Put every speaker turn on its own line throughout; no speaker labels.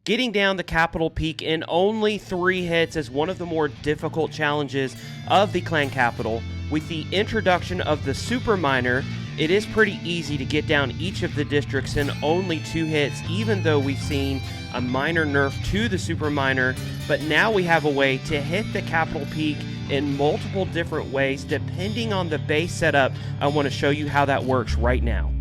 Getting down the Capitol Peak in only 3 hits is one of the more difficult challenges of the Clan Capital. With the introduction of the Superminer, it is pretty easy to get down each of the districts in only 2 hits, even though we've seen a minor nerf to the Superminer. But now we have a way to hit the Capitol Peak in multiple different ways depending on the base setup. I want to show you how that works right now.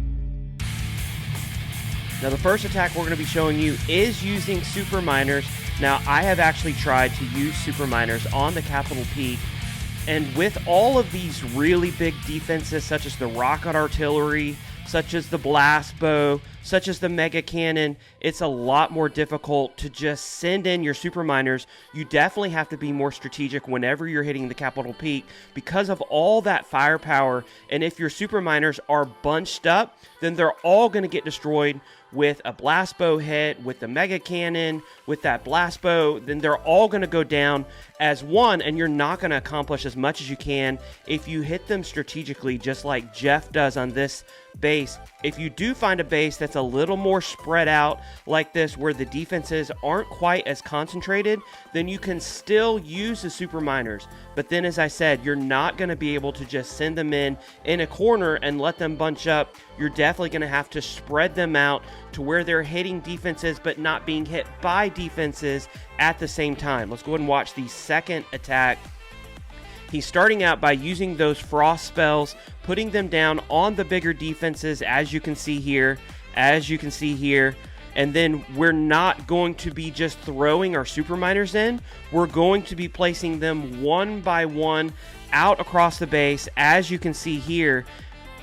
Now the first attack we're going to be showing you is using Superminers. Now I have actually tried to use Superminers on the Capitol Peak, and with all of these really big defenses such as the rocket artillery, such as the blast bow, such as the mega cannon, it's a lot more difficult to just send in your Superminers. You definitely have to be more strategic whenever you're hitting the Capitol Peak because of all that firepower. And if your Superminers are bunched up, then they're all going to get destroyed with a blast bow hit, with the mega cannon, with that blast bow. Then they're all going to go down as one, and you're not going to accomplish as much as you can if you hit them strategically, just like Jeff does on this base. If you do find a base that's a little more spread out like this, where the defenses aren't quite as concentrated, then you can still use the Superminers. But then, as I said, you're not going to be able to just send them in a corner and let them bunch up. You're definitely going to have to spread them out to where they're hitting defenses but not being hit by defenses at the same time. Let's go ahead and watch the second attack. He's starting out by using those frost spells, putting them down on the bigger defenses, as you can see here, and then we're not going to be just throwing our Superminers in. We're going to be placing them one by one out across the base, as you can see here,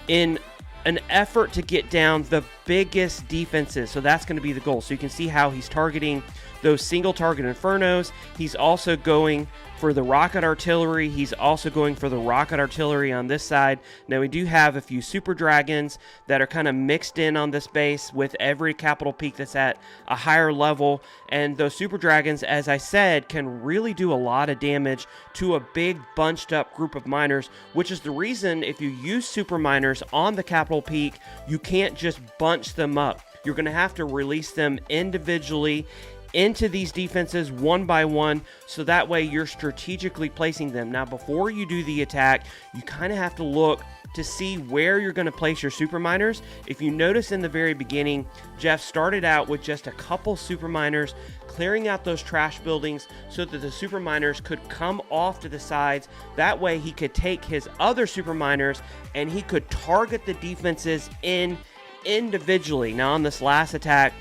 in an effort to get down the biggest defenses. So that's going to be the goal. So you can see how he's targeting those single target infernos. He's also going for the rocket artillery. He's also going for the rocket artillery on this side. Now we do have a few super dragons that are kind of mixed in on this base with every Capitol Peak that's at a higher level. And those super dragons, as I said, can really do a lot of damage to a big bunched up group of miners, which is the reason if you use super miners on the Capitol Peak, you can't just bunch them up. You're going to have to release them individually into these defenses one by one, so that way you're strategically placing them. Now before you do the attack, you kind of have to look to see where you're going to place your Superminers. If you notice in the very beginning, Jeff started out with just a couple Superminers, clearing out those trash buildings so that the Superminers could come off to the sides. That way he could take his other Superminers and he could target the defenses in individually. Now on this last attack,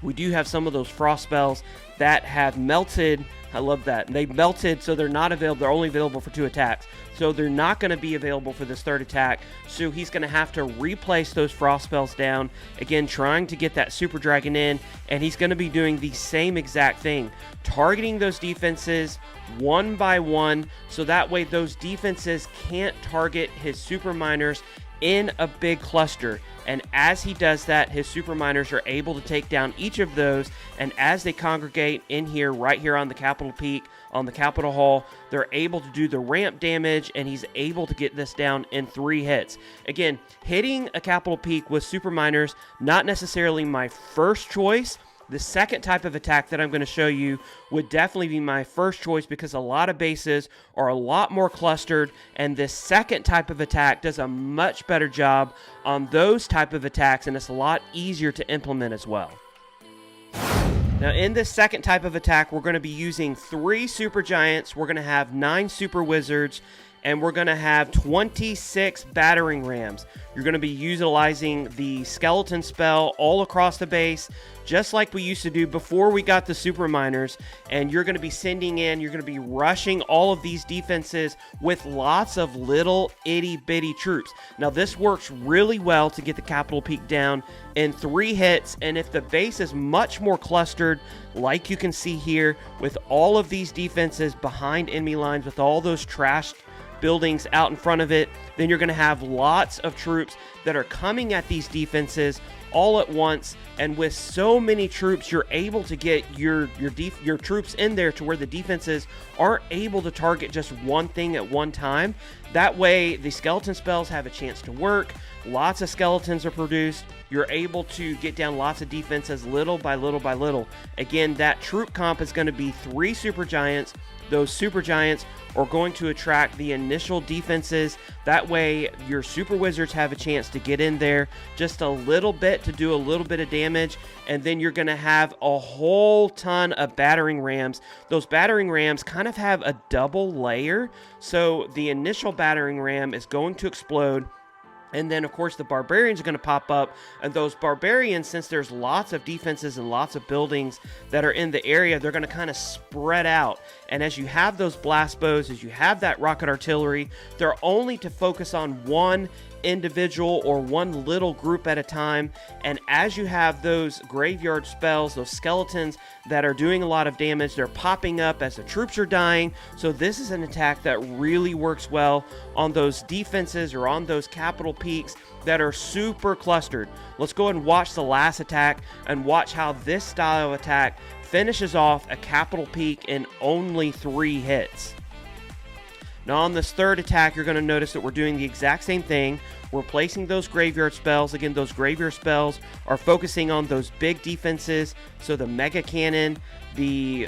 we do have some of those frost spells that have melted. I love that. They melted, so they're not available. They're only available for 2 attacks. So they're not going to be available for this third attack. So he's going to have to replace those frost spells down. Again, trying to get that super dragon in. And he's going to be doing the same exact thing. Targeting those defenses one by one. So that way those defenses can't target his super miners in a big cluster. And as he does that, his Superminers are able to take down each of those. And as they congregate in here, right here on the Capitol Peak, on the Capitol Hall, they're able to do the ramp damage, and he's able to get this down in 3 hits. Again, hitting a Capitol Peak with Superminers, not necessarily my first choice. The second type of attack that I'm going to show you would definitely be my first choice because a lot of bases are a lot more clustered, and this second type of attack does a much better job on those type of attacks, and it's a lot easier to implement as well. Now in this second type of attack, we're going to be using 3 super giants, we're going to have 9 super wizards, and we're going to have 26 battering rams. You're going to be utilizing the skeleton spell all across the base, just like we used to do before we got the super miners. And you're going to be sending in, you're going to be rushing all of these defenses with lots of little itty bitty troops. Now this works really well to get the Capitol Peak down in 3 hits. And if the base is much more clustered, like you can see here, with all of these defenses behind enemy lines, with all those trashed buildings out in front of it, then you're going to have lots of troops that are coming at these defenses all at once, and with so many troops, you're able to get your troops in there to where the defenses aren't able to target just one thing at one time. That way, the skeleton spells have a chance to work. Lots of skeletons are produced. You're able to get down lots of defenses little by little by little. Again, that troop comp is going to be 3 super giants. Those super giants are going to attract the initial defenses. That way, your super wizards have a chance to get in there just a little bit to do a little bit of damage. And then you're going to have a whole ton of battering rams. Those battering rams kind of have a double layer. So the initial battering ram is going to explode. And then, of course, the barbarians are going to pop up. And those barbarians, since there's lots of defenses and lots of buildings that are in the area, they're going to kind of spread out. And as you have those blast bows, as you have that rocket artillery, they're only to focus on one individual or one little group at a time. And as you have those graveyard spells, those skeletons that are doing a lot of damage, they're popping up as the troops are dying. So this is an attack that really works well on those defenses or on those capital peaks that are super clustered. Let's go ahead and watch the last attack and watch how this style of attack finishes off a capital peak in only 3 hits. Now on this third attack, you're going to notice that we're doing the exact same thing. We're placing those graveyard spells. Again, those graveyard spells are focusing on those big defenses. So the mega cannon, the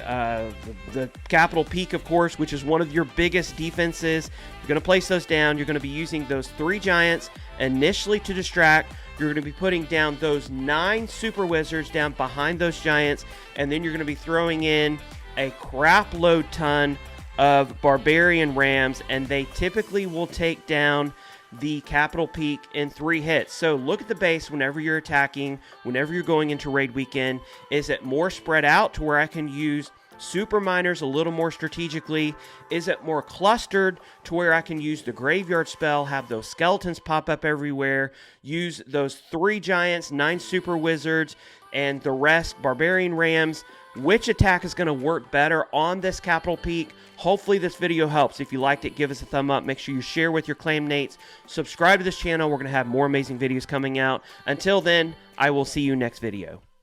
capital peak, of course, which is one of your biggest defenses. You're going to place those down. You're going to be using those 3 giants initially to distract. You're going to be putting down those 9 super wizards down behind those giants. And then you're going to be throwing in a crap load ton of barbarian rams, and they typically will take down the capital peak in 3 hits. So look at the base whenever you're attacking, whenever you're going into raid weekend. Is it more spread out to where I can use super miners a little more strategically? Is it more clustered to where I can use the graveyard spell, have those skeletons pop up everywhere, use those 3 giants, 9 super wizards, and the rest barbarian rams? Which attack is going to work better on this capital peak? Hopefully this video helps. If you liked it, give us a thumb up. Make sure you share with your clanmates. Subscribe to this channel. We're going to have more amazing videos coming out. Until then, I will see you next video.